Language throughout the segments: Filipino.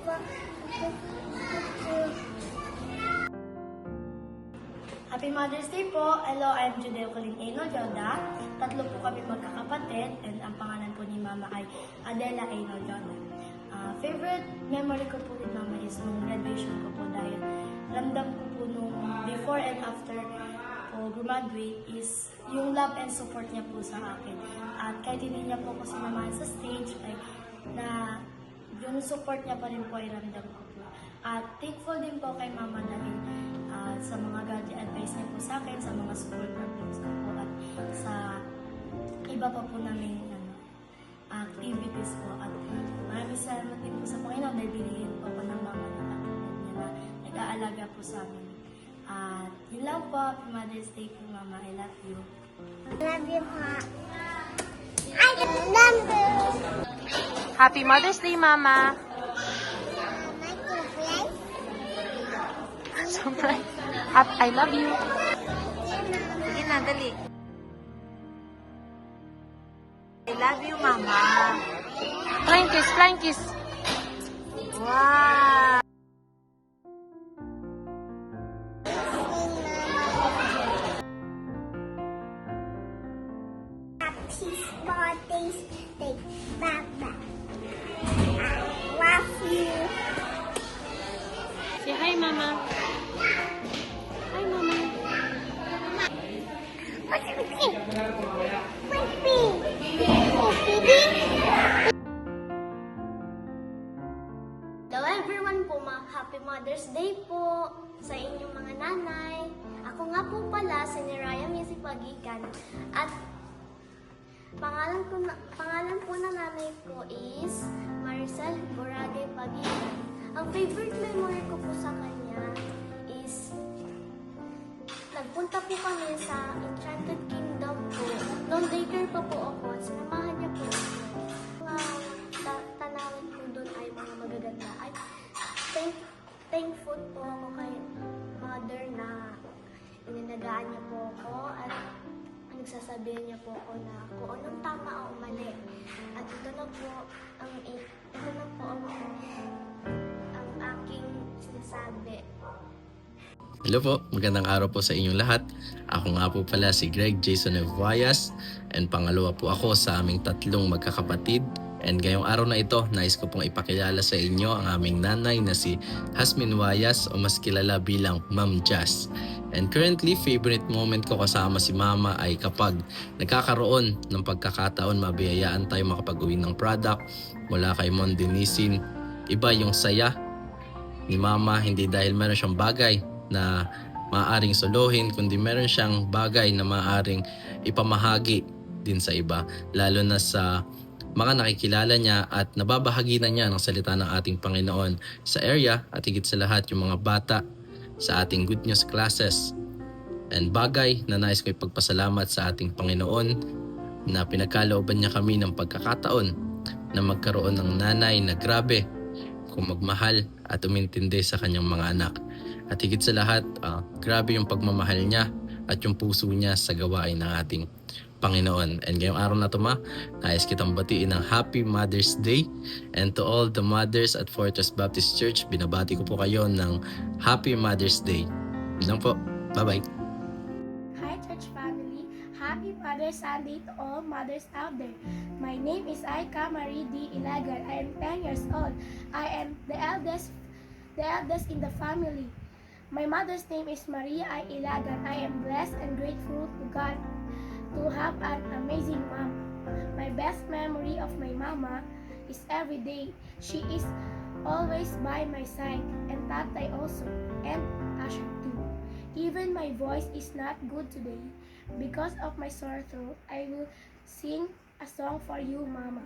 Happy Mother's Day po! Hello, I'm Judeo Colleen Eno Jonda. Tatlo po kami magkakapatid and ang pangalan po ni Mama ay Adela Eno Jonda. Favorite memory ko po with Mama is nung graduation ko po dahil ramdam ko po nung before and after po graduate is yung love and support niya po sa akin. At kahit hindi niya po ako sinamahan sa stage, ay na yung support niya pa rin po ay ramdam ko po. At thankful din po kay Mama dahil sa mga godly advice niya po sa akin, sa mga school problems ko po at sa iba pa po namin activities po. At maraming salamat din po sa Panginoon dahil binigyan po ako ng Mama na katulad niya na nag-aalaga po sa amin. At yun lang po, Happy Mother's Day po Mama, I love you. Love you, Ma. I love you. Happy Mother's Day, Mama. Surprise. I love you. Sige na, dali. I love you, Mama. Flying kiss, flying kiss. Wow. Happy Mother's Day, Mama. I love you. Say hi, Mama. Hi, Mama. What's it? What's baby? Hello everyone po, Happy Mother's Day po sa inyong mga nanay. Ako nga po pala si Niraya Missy Pagikan at pangalan po ng nanay ko is Maricel Boragay Pagikan. Ang favorite memory ko po sa kanya is nagpunta po kami sa Enchanted Kingdom po. Noong daycare pa po ako, sinamahan niya po ako. Tanawin po doon ay mga magaganda. Ay, thankful po ako kay Mother na ininagaan niya po ako at nagsasabihin niya po ako na kung anong tama o mali. At ito na po ang aking sinasabi. Hello po, magandang araw po sa inyong lahat. Ako nga po pala si Greg Jason Evayas and pangalawa po ako sa aming tatlong magkakapatid. And ngayong araw na ito, nais ko pong ipakilala sa inyo ang aming nanay na si Hasmin Wayas o mas kilala bilang Ma'am Jazz. And currently, favorite moment ko kasama si Mama ay kapag nagkakaroon ng pagkakataon mabiyayaan tayo makapag-uwi ng product mula kay Mondenisin. Iba yung saya ni Mama, hindi dahil meron siyang bagay na maaaring solohin, kundi meron siyang bagay na maaaring ipamahagi din sa iba, lalo na sa mga nakikilala niya at nababahagi na niya ng salita ng ating Panginoon sa area at higit sa lahat yung mga bata sa ating good news classes. And bagay na nais ko ipagpasalamat sa ating Panginoon na pinagkalooban niya kami ng pagkakataon na magkaroon ng nanay na grabe kung magmahal at umintindi sa kanyang mga anak. At higit sa lahat, grabe yung pagmamahal niya at yung puso niya sa gawain ng ating Panginoon. And ngayong araw na ito nais kitang batiin ng Happy Mother's Day. And to all the mothers at Fortress Baptist Church, binabati ko po kayo ng Happy Mother's Day. Yun lang po. Bye-bye. Hi church family, happy Mother's Sunday to all mothers out there. My name is Aika Marie D. Ilagan. I am 10 years old. I am the eldest in the family. My mother's name is Maria I. Ilagan. I am blessed and grateful to God to have an amazing mom. My best memory of my mama is every day. She is always by my side, and Tatay also, and Asher too. Even my voice is not good today. Because of my sore throat, I will sing a song for you, Mama.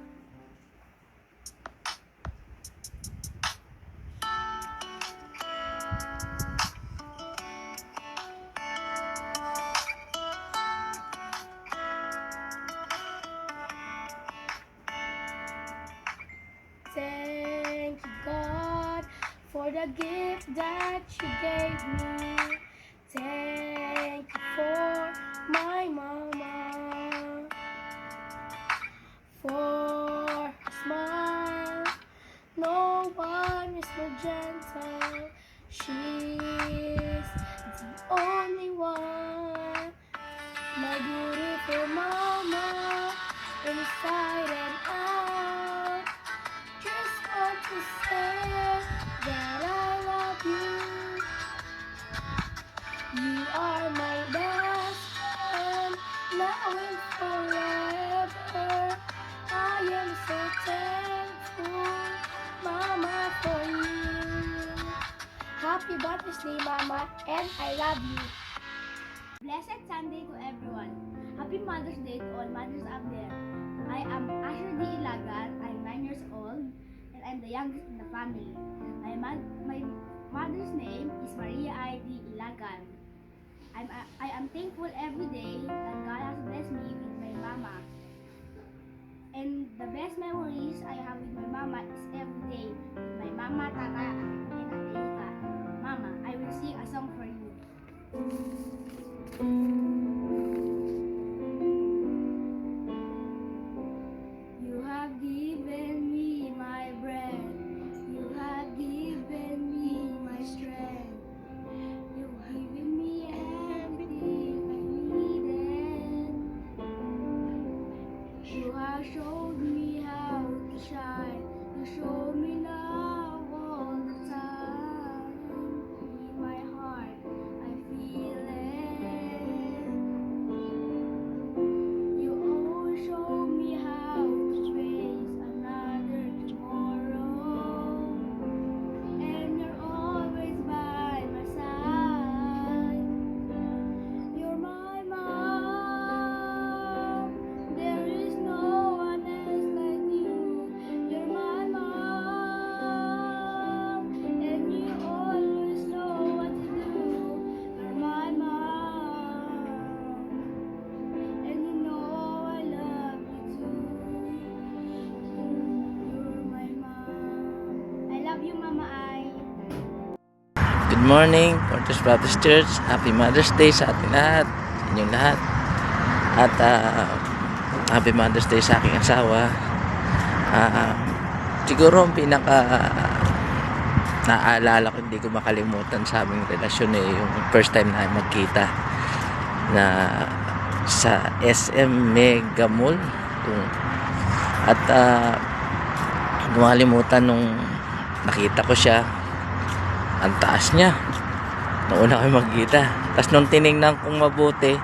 Thank you, God, for the gift that you gave me. Thank you for my mama, for her smile. No one is so gentle. She's the only one. My beautiful mama, inside and out. Just want to say that I love you. You are my best friend, now and forever. I am so thankful, Mama, for you. Happy Mother's Day, Mama, and I love you. Blessed Sunday to everyone. Happy Mother's Day to all mothers out there. I am Asher D. Ilagan. I'm 9 years old, and I'm the youngest in the family. My mother's name is Maria I. D. Ilagan. I am thankful every day that God has blessed me with my mama. And the best memories I have with my mama is every day. My mama, Tata, and Ate Ika. Mama, I will sing a song for you. You have given me my breath. You have given me my strength. You've given me everything I needed. You have showed me how to shine. You show me love all the time. In my heart, I feel it. You always show me how to face another tomorrow. And you're always by my side. You're my mom. There is no one else like you. You're my mom. And you always know what to do. You're my mom. And you know I love you too. You're my mom. I love you, Mama Ai. Good morning, Portus Baptist Church. Happy Mother's Day sa ating lahat, sa inyong lahat. At Happy Mother's Day sa aking asawa. Siguro ang pinaka naaalala ko, hindi ko makalimutan sa aming relasyon yung first time na magkita na sa SM Mega Mall. At lumalimutan nung nakita ko siya, ang taas niya nung una kami magkita. Tapos nung tinignan kong mabuti,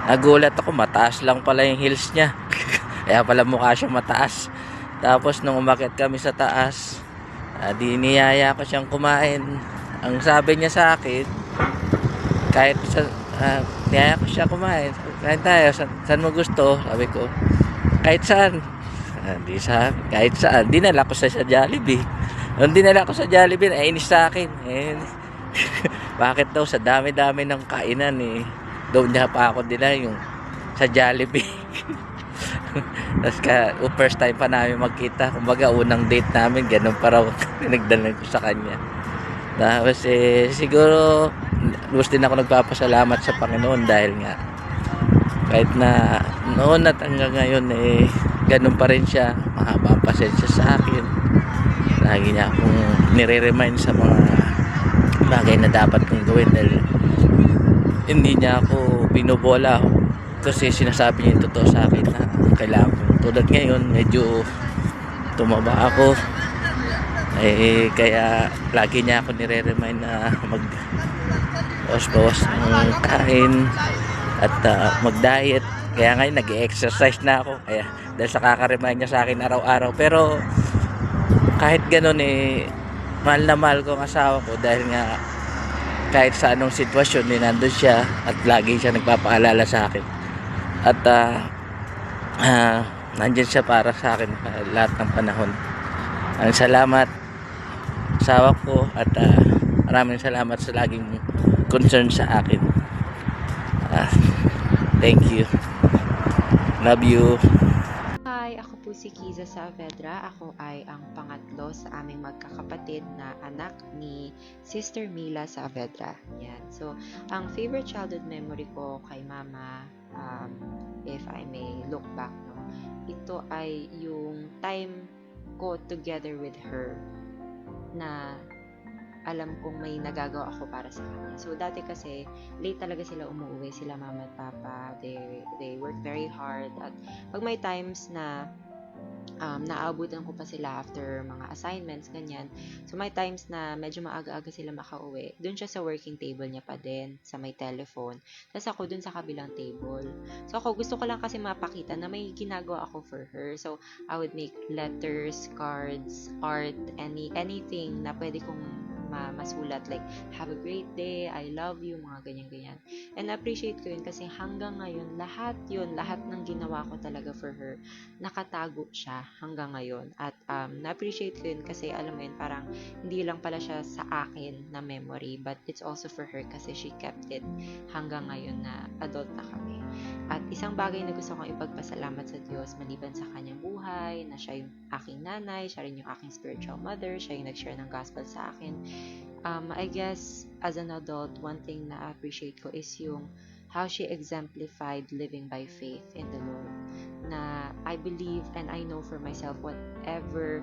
nagulat ako, mataas lang pala yung heels niya. Kaya pala mukha siya mataas. Tapos nung umakyat kami sa taas, di niyaya ko siyang kumain. Ang sabi niya sa akin, kahit niyaya ko siya kumain, kain tayo, saan mo gusto? Sabi ko, kahit saan. Kahit saan. Dinala ko sa Jollibee. Nung dinala ko sa Jollibee, nainis sa akin. Bakit daw sa dami-dami ng kainan doon niya pa ako dila yung sa Jollibee. Tapos first time pa namin magkita. Kumbaga unang date namin, ganun pa raw pinagdalan ko sa kanya. Tapos siguro gusto din ako nagpapasalamat sa Panginoon dahil nga kahit na noon at hanggang ngayon ganun pa rin siya, mahaba ang pasensya sa akin. Lagi niya akong nire-remind sa mga bagay na dapat kong gawin dahil hindi niya ako binobola kasi sinasabi niya yung totoo sa akin na kailangan ko. Tulad ngayon, medyo tumaba ako, kaya lagi niya ako nire-remind na mag-bawas ng kain at mag-diet. Kaya ngayon nag-exercise na ako dahil sa kaka-remind niya sa akin araw-araw. Pero kahit ganun mahal na mahal ko ang asawa ko dahil nga kahit sa anong sitwasyon nandun siya at lagi siya nagpapaalala sa akin. At nandyan siya para sa akin lahat ng panahon. Ang salamat asawa ko at maraming salamat sa laging concern sa akin. Thank you. Love you. Hi, ako po si Kiza Saavedra. Ako ay ang pangatlo sa aming magkakapatid na anak ni Sister Mila Saavedra. Yan. So, ang favorite childhood memory ko kay Mama, if I may look back, ito ay yung time ko together with her na alam kong may nagagawa ako para sa kanya. So, dati kasi, late talaga sila umuwi, sila mama at papa. They work very hard. At pag may times na naaabutan ko pa sila after mga assignments, ganyan. So, may times na medyo maaga-aga sila makauwi. Doon siya sa working table niya pa din, sa may telephone. Tapos ako doon sa kabilang table. So, ako gusto ko lang kasi mapakita na may ginagawa ako for her. So, I would make letters, cards, art, anything na pwede kong masulat, like have a great day, I love you, mga ganyan-ganyan. And appreciate ko yun kasi hanggang ngayon, lahat ng ginawa ko talaga for her, nakatago siya hanggang ngayon. At na-appreciate ko yun kasi alam mo yun, parang hindi lang pala siya sa akin na memory, but it's also for her kasi she kept it hanggang ngayon na adult na kami. At isang bagay na gusto kong ipagpasalamat sa Diyos maliban sa kanyang buhay, na siya yung aking nanay, siya rin yung aking spiritual mother, siya yung nag-share ng gospel sa akin. I guess as an adult, one thing na appreciate ko is yung how she exemplified living by faith in the Lord. Na I believe and I know for myself, whatever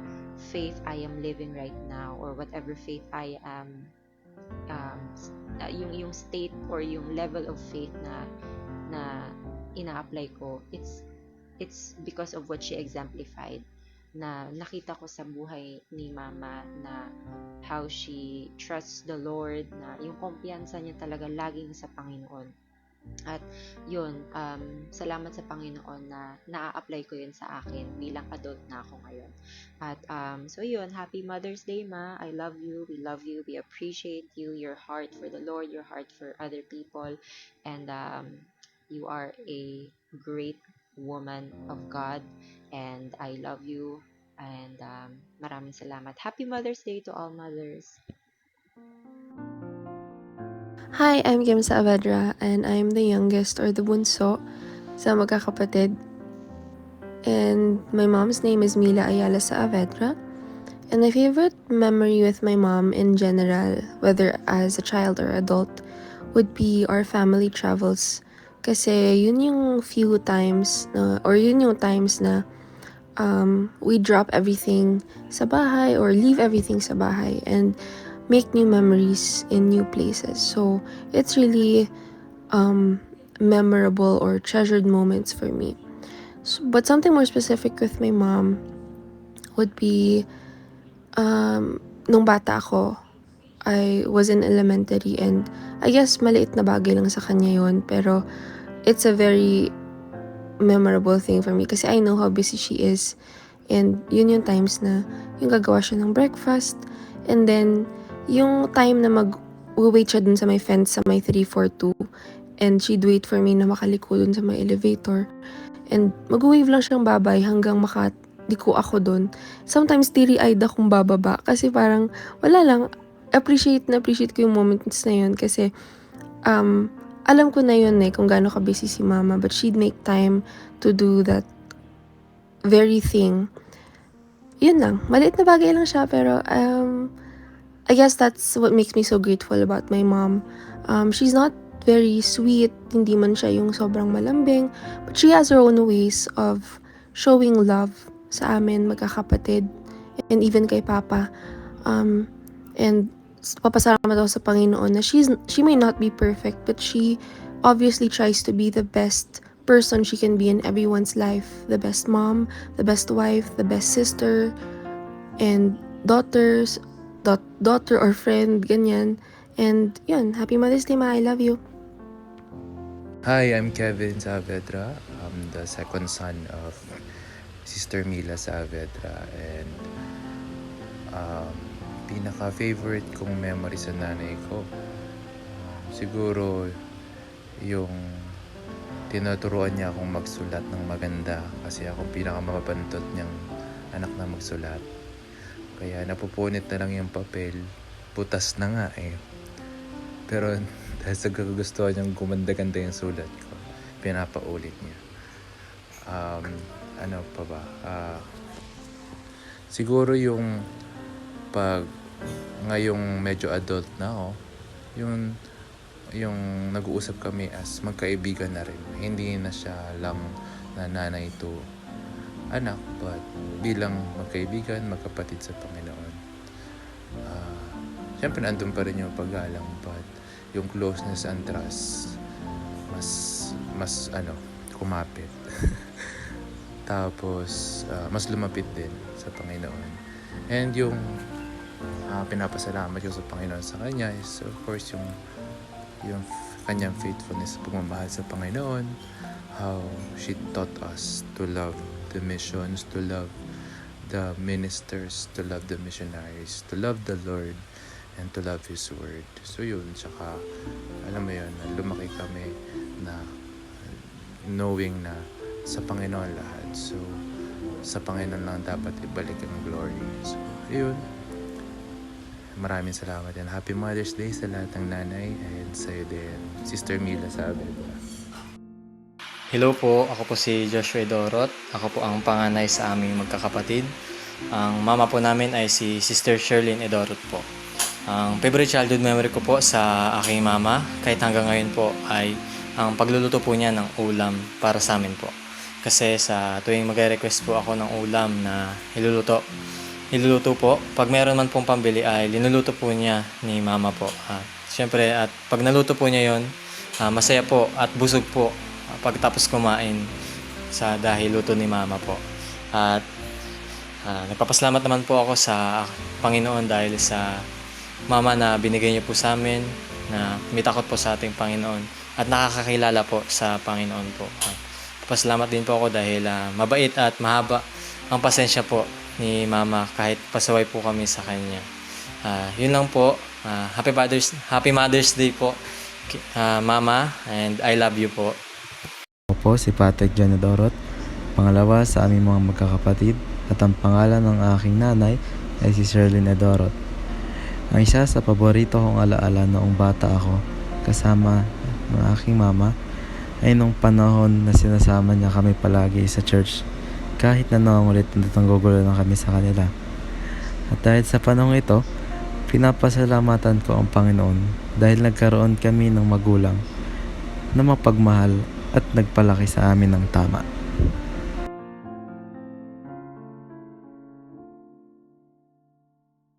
faith I am living right now, or whatever faith I am, yung state or yung level of faith na ina-apply ko, it's because of what she exemplified, na nakita ko sa buhay ni mama, na how she trusts the Lord, na yung kumpiyansa niya talaga laging sa Panginoon. At yun, salamat sa Panginoon na na-apply ko yun sa akin bilang adult na ako ngayon. At so yun, happy Mother's Day, Ma. I love you, we love you, we appreciate you, your heart for the Lord, your heart for other people, and you are a great woman of God, and I love you, and maraming salamat. Happy Mother's Day to all mothers. Hi, I'm Kim Saavedra, and I'm the youngest or the bunso sa magkakapatid. And my mom's name is Mila Ayala Saavedra. And my favorite memory with my mom in general, whether as a child or adult, would be our family travels. Kasi yun yung few times na, or yun yung times na we drop everything sa bahay or leave everything sa bahay and make new memories in new places. So it's really memorable or treasured moments for me. So, but something more specific with my mom would be nung bata ako, I was in elementary, and I guess maliit na bagay lang sa kanya yun, pero it's a very memorable thing for me kasi I know how busy she is, and yun yung times na yung gagawa siya ng breakfast, and then yung time na mag-wait siya dun sa may fence sa may 342, and she'd wait for me na makaliko dun sa may elevator, and mag-wave lang siyang babay hanggang liko ako dun. Sometimes teary-eyed akong bababa kasi parang wala lang, appreciate ko yung moments na yun kasi alam ko na yun kung gaano ka busy si mama, but she'd make time to do that very thing. Yun lang, maliit na bagay lang siya, pero I guess that's what makes me so grateful about my mom. She's not very sweet, hindi man siya yung sobrang malambing, but she has her own ways of showing love sa amin magkakapatid, and even kay Papa. And papasalamat ako sa Panginoon na she may not be perfect, but she obviously tries to be the best person she can be in everyone's life. The best mom, the best wife, the best sister, and daughter or friend, ganyan. And yun, happy Mother's Day, Ma. I love you. Hi, I'm Kevin Saavedra. I'm the second son of Sister Mila Saavedra, and pinaka-favorite kong memory sa nanay ko, siguro yung tinuturuan niya akong magsulat ng maganda kasi ako pinaka-mapapantot niyang anak na magsulat. Kaya napupunit na lang yung papel, butas na nga pero dahil sa gusto niyang gumanda-ganda yung sulat ko, pinapaulit niya. Ano pa ba? Siguro yung pag ngayong medyo adult na ako, yung nag-uusap kami as magkaibigan na rin. Hindi na siya lang na nanay to anak, but bilang magkaibigan, magkapatid sa Panginoon. syempre nandun pa rin yung paggalang, but yung closeness and trust mas kumapit. Tapos mas lumapit din sa Panginoon. And yung pinapasalamat ko sa Panginoon sa kanya is of course yung kanyang faithfulness, pagmamahal sa Panginoon, how she taught us to love the missions, to love the ministers, to love the missionaries, to love the Lord, and to love His Word. So yun, tsaka alam mo yun, lumaki kami na knowing na sa Panginoon lahat. So sa Panginoon lang dapat ibalik ang glory. So yun, maraming salamat and Happy Mother's Day sa lahat ng nanay and sa'yo din, Sister Mila Saavedra. Hello po, ako po si Joshua Dorot. Ako po ang panganay sa aming magkakapatid. Ang mama po namin ay si Sister Sherlyn Edorot po. Ang favorite childhood memory ko po sa aking mama, kahit hanggang ngayon po, ay ang pagluluto po niya ng ulam para sa amin po. Kasi sa tuwing mag-request po ako ng ulam na iluluto po, pag meron man pong pambili ay linuluto po niya ni mama po. Siyempre, at pag naluto po niya yon, masaya po at busog po pagtapos kumain sa dahil luto ni mama po. At nagpapasalamat naman po ako sa Panginoon dahil sa mama na binigay niyo po sa amin, na mitakot po sa ating Panginoon at nakakakilala po sa Panginoon po. Pasalamat din po ako dahil mabait at mahaba ang pasensya po ni mama kahit pasaway po kami sa kanya. Yun lang po. Happy Mother's Day po, mama, and I love you po. Ako po si Patrick John Dorot, pangalawa sa aming mga magkakapatid, at ang pangalan ng aking nanay ay si Sherlyn Edorot. Ang isa sa paborito kong alaala noong bata ako kasama ng aking mama ay nung panahon na sinasama niya kami palagi sa church kahit na nangungulit na nanggugulo na kami sa kanila. At dahil sa panahon ito, pinapasalamatan ko ang Panginoon dahil nagkaroon kami ng magulang na mapagmahal at nagpalaki sa amin ng tama.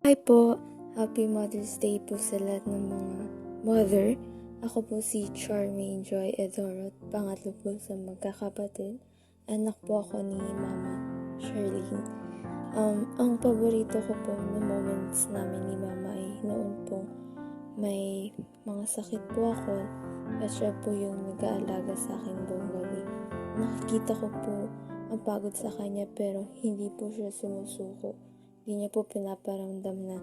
Hi po! Happy Mother's Day po sa lahat ng mga mother. Ako po si Charmaine Joy Edorot, pangatlo po sa magkakapatid. Anak po ako ni Mama Sherlyn. Ang paborito ko po na moments namin ni Mama ay noon po may mga sakit po ako at siya po yung nag-aalaga sa akin buong gabi. Nakikita ko po ang pagod sa kanya pero hindi po siya sumusuko. Hindi niya po pinaparamdam na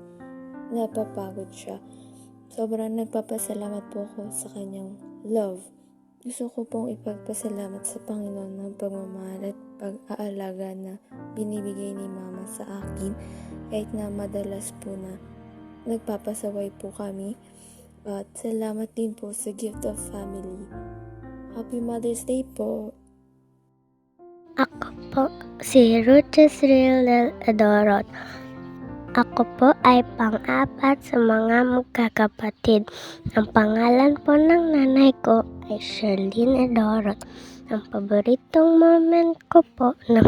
napapagod siya. Sobrang nagpapasalamat po ako sa kanyang love. Gusto ko pong ipagpasalamat sa Panginoon ng pagmamahal at pag-aalaga na binibigay ni Mama sa akin kahit na madalas po na nagpapasaway po kami. At salamat din po sa gift of family. Happy Mother's Day po! Ako po si Ruth Jezreel Edorot. Ako po ay pang-apat sa mga magkakapatid. Ang pangalan po ng nanay ko ay Sherlyn Edorot. Ang paboritong moment ko po na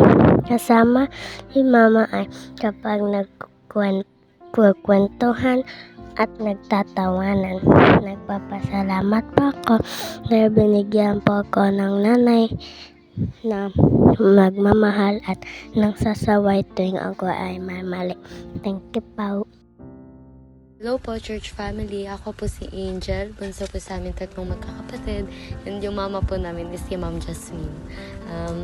kasama ni Mama ay kapag nagkukwentuhan at nagtatawanan. Nagpapasalamat po ako dahil binigyan po ako ng nanay na magmamahal at nang sasaway tuwing ako ay mali. Thank you po. Hello po, church family. Ako po si Angel. Bunso po sa amin tatlong magkakapatid. And yung mama po namin is si Ma'am Jasmine.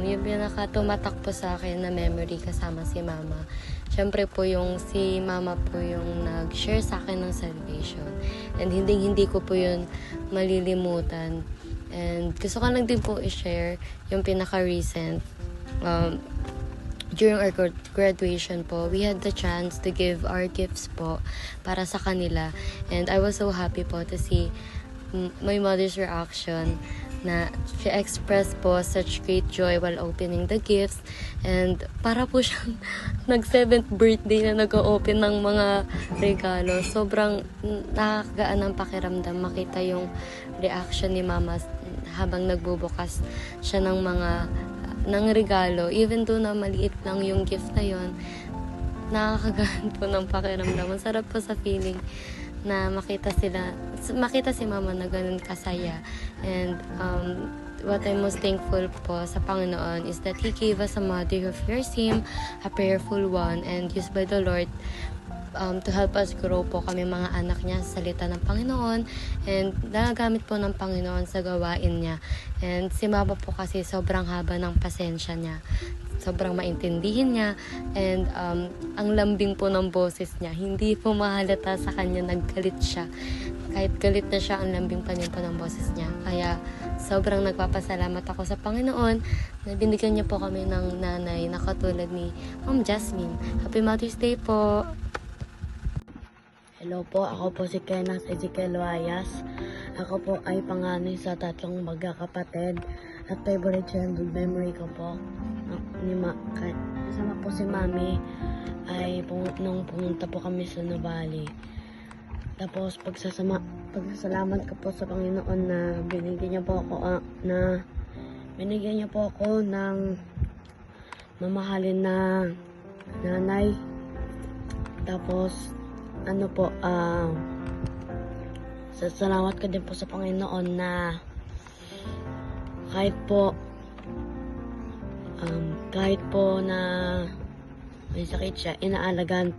Yung pinaka-tumatak po sa akin na memory kasama si mama. Siyempre po yung si mama po yung nag-share sa akin ng salvation. And hindi ko po yun malilimutan. And gusto ko lang din po i-share yung pinaka-recent. During our graduation po, we had the chance to give our gifts po para sa kanila. And I was so happy po to see my mother's reaction na she expressed po such great joy while opening the gifts. And para po siyang nag-7th birthday na nag-open ng mga regalo. Sobrang nakakagaan ng pakiramdam makita yung reaction ni mama habang nagbubukas siya ng mga ng regalo, even though na maliit lang yung gift na yon, nakakagaan po ng pakiramdam. Ang sarap po sa feeling na makita si mama na ganun kasaya. And what I'm most thankful po sa Panginoon is that He gave us a mother who fears Him, a prayerful one, and used by the Lord to help us grow po kami mga anak niya sa salita ng Panginoon, and nagagamit po ng Panginoon sa gawain niya. And si mama po kasi sobrang haba ng pasensya niya, sobrang maintindihin niya, and ang lambing po ng boses niya, hindi po mahalata sa kanya naggalit siya. Kahit galit na siya, ang lambing pa niya po ng boses niya. Kaya sobrang nagpapasalamat ako sa Panginoon na binigyan niya po kami ng nanay na katulad ni Ma'am Jasmine. Happy Mother's Day po! Hello po, ako po si Kenneth Ezekiel Wayas. Ako po ay panganay sa 3 magkakapatid at favorite childhood memory ko po kasama po si Mami ay nung pumunta po kami sa Nuvali. Tapos pagsasalamat ko po sa Panginoon na binigyan niya po ako ng mamahalin na nanay. Tapos salamat ko din po sa Panginoon na kahit po na may sakit siya, inaalagaan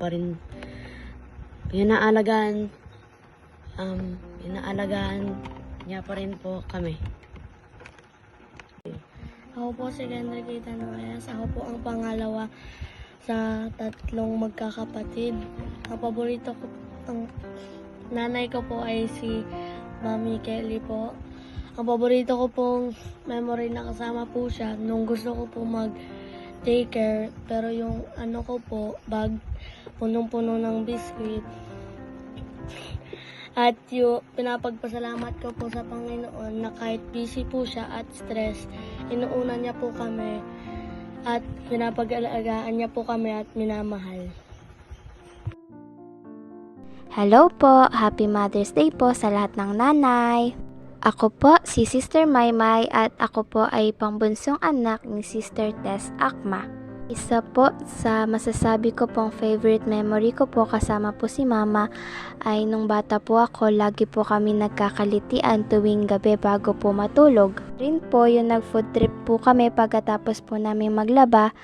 niya pa rin po kami. Ako po si Kendra Gaetan Reyes. Ako po ang pangalawa sa 3 magkakapatid. Ang paborito ko, ang nanay ko po ay si Mami Kelly po. Ang paborito ko pong memory na kasama po siya nung gusto ko po mag-daycare, pero yung ko po, bag, punong-puno ng biscuit. At yung pinapagpasalamat ko po sa Panginoon na kahit busy po siya at stress, inuuna niya po kami at pinapag-alagaan niya po kami at minamahal. Hello po! Happy Mother's Day po sa lahat ng nanay! Ako po si Sister Maymay at ako po ay pangbunsong anak ni Sister Tess Akma. Isa po sa masasabi ko pong favorite memory ko po kasama po si Mama ay nung bata po ako, lagi po kami nagkakalitian tuwing gabi bago po matulog. Rin po yung nag-food trip po kami pagkatapos po namin maglaba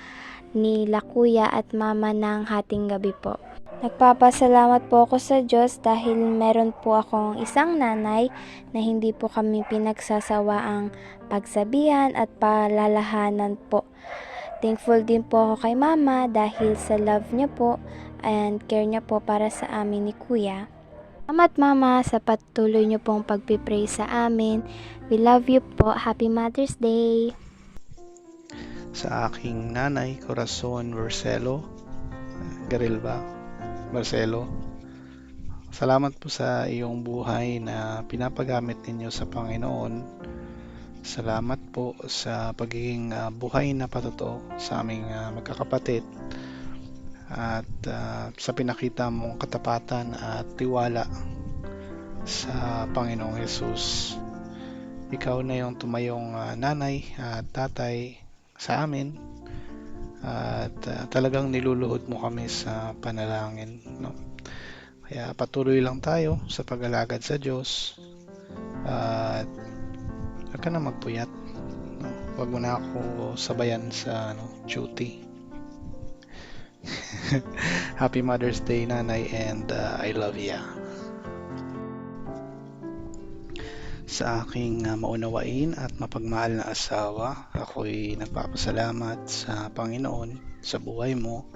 ni Kuya at Mama ng hating gabi po. Nagpapasalamat po ako sa Diyos dahil meron po akong isang nanay na hindi po kami pinagsasawaang pagsabihan at palalahanan po. Thankful din po ako kay Mama dahil sa love niya po and care niya po para sa amin ni Kuya. Salamat Mama sa patuloy niyo pong pagpipray sa amin. We love you po. Happy Mother's Day! Sa aking nanay, Corazon Garilba Marcelo, salamat po sa iyong buhay na pinapagamit ninyo sa Panginoon. Salamat po sa pagiging buhay na patotoo sa aming magkakapatid at sa pinakita mong katapatan at tiwala sa Panginoong Hesus. Ikaw na yung tumayong nanay at tatay sa amin at talagang niluluhod mo kami sa panalangin, no? Kaya patuloy lang tayo sa pag-alagad sa Diyos at huwag ka na magpuyat, no? Huwag mo na ako sabayan sa duty. Happy Mother's Day, Nanay, and I love ya. Sa aking maunawain at mapagmahal na asawa, ako'y nagpapasalamat sa Panginoon sa buhay mo,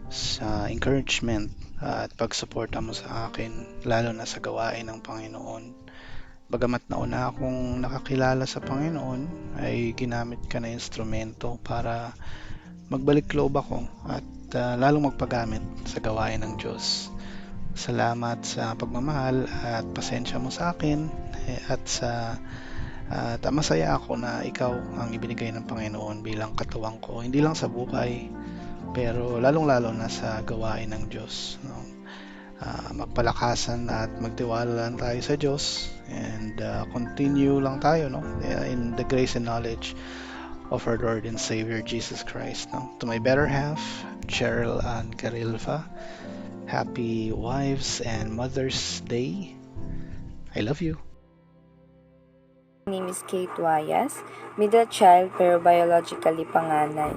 sa encouragement at pagsuporta mo sa akin, lalo na sa gawain ng Panginoon. Bagamat nauna akong nakakilala sa Panginoon, ay ginamit ka na instrumento para magbalik loob ako at lalong magpagamit sa gawain ng Diyos. Salamat sa pagmamahal at pasensya mo sa akin at masaya ako na ikaw ang ibinigay ng Panginoon bilang katuwang ko, hindi lang sa buhay pero lalong-lalo na sa gawain ng Diyos, no? Magpalakasan at magtiwala lang tayo sa Diyos and continue lang tayo, no? In the grace and knowledge of our Lord and Savior Jesus Christ, no? To my better half, Cheryl Ann Garilva, Happy Wives and Mother's Day. I love you. My name is Kate Wayas, middle child pero biologically panganay.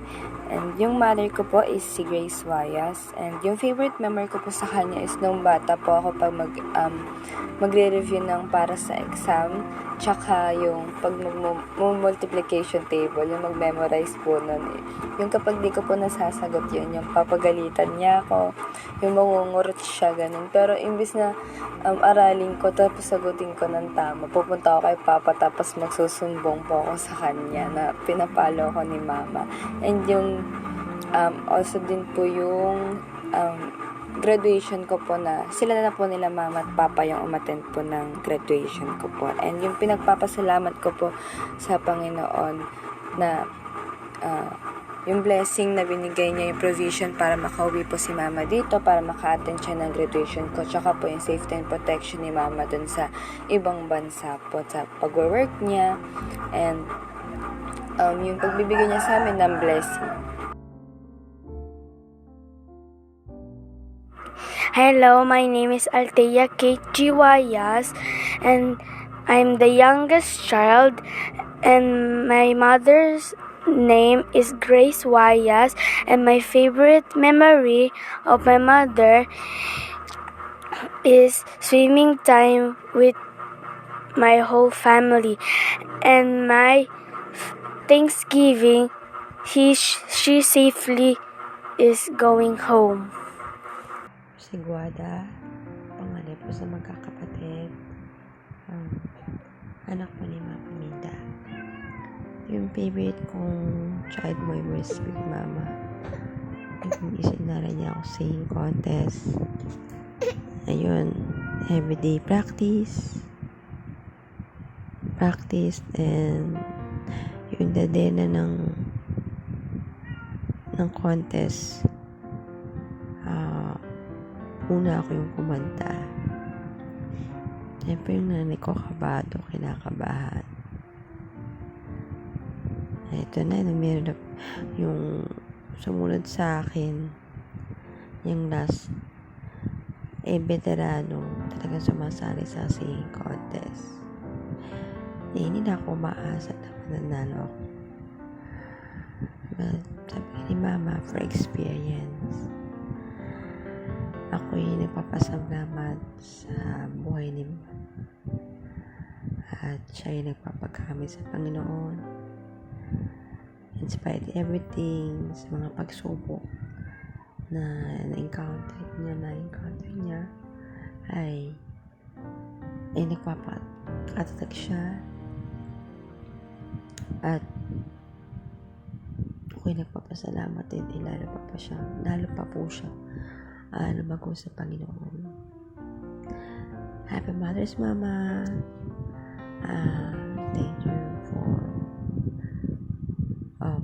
And yung mother ko po is si Grace Wayas. And yung favorite memory ko po sa kanya is nung bata po ako pag magre-review ng para sa exam. Tsaka yung pag multiplication table, yung mag-memorize po nun. Yung kapag di ko po nasasagot yun, yung papagalitan niya ako, yung mangungurot siya, ganun. Pero imbis na aralin ko tapos sagutin ko ng tama, pupunta ako kay Papa tapos magsusumbong po ako sa kanya na pinapalo ko ni Mama. And yung also din po yung graduation ko po na sila na po nila Mama at Papa yung umattend po ng graduation ko po. And yung pinagpapasalamat ko po sa Panginoon na yung blessing na binigay niya, yung provision para makauwi po si Mama dito, para maka-attend siya ng graduation ko, tsaka po yung safety and protection ni Mama dun sa ibang bansa po sa pag-work niya, and yung pagbibigay niya sa amin ng blessing. Hello, my name is Althea Kate G. Wayas, and I'm the youngest child, and my mother's name is Grace Wayas, and my favorite memory of my mother is swimming time with my whole family, and my Thanksgiving she safely is going home. Si Guada, panganay po sa magkakapatid, anak po ni Mama Mida. Yung favorite kong child memory is with Mama. Isinara niya ako sa singing contest. Ayun, everyday practice, and yung dadena ng contest, una ako yung kumanta. Siyempre yung nanay ko kabado, kinakabahan. Ito na, meron na yung sumunod sa akin, yung last, veterano, talagang sumasali sa singing contest. Hindi na ako umaasa na mananalo ako. But, sabi ni Mama, for experience. Ako'y nagpapasalamat sa buhay ni Mama. At siya yung nagpapagamit sa Panginoon. In spite of everything, sa mga pagsubok na na-encounter niya, ay nagpapatatag siya. At ako'y nagpapasalamat din, lalo pa po siya lumago sa Panginoon. Happy Mother's Mama. Thank you for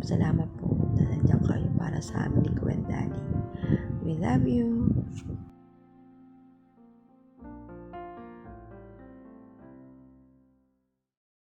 salamat po na nandiyan kayo para sa amin ni Gwen Daddy. We love you.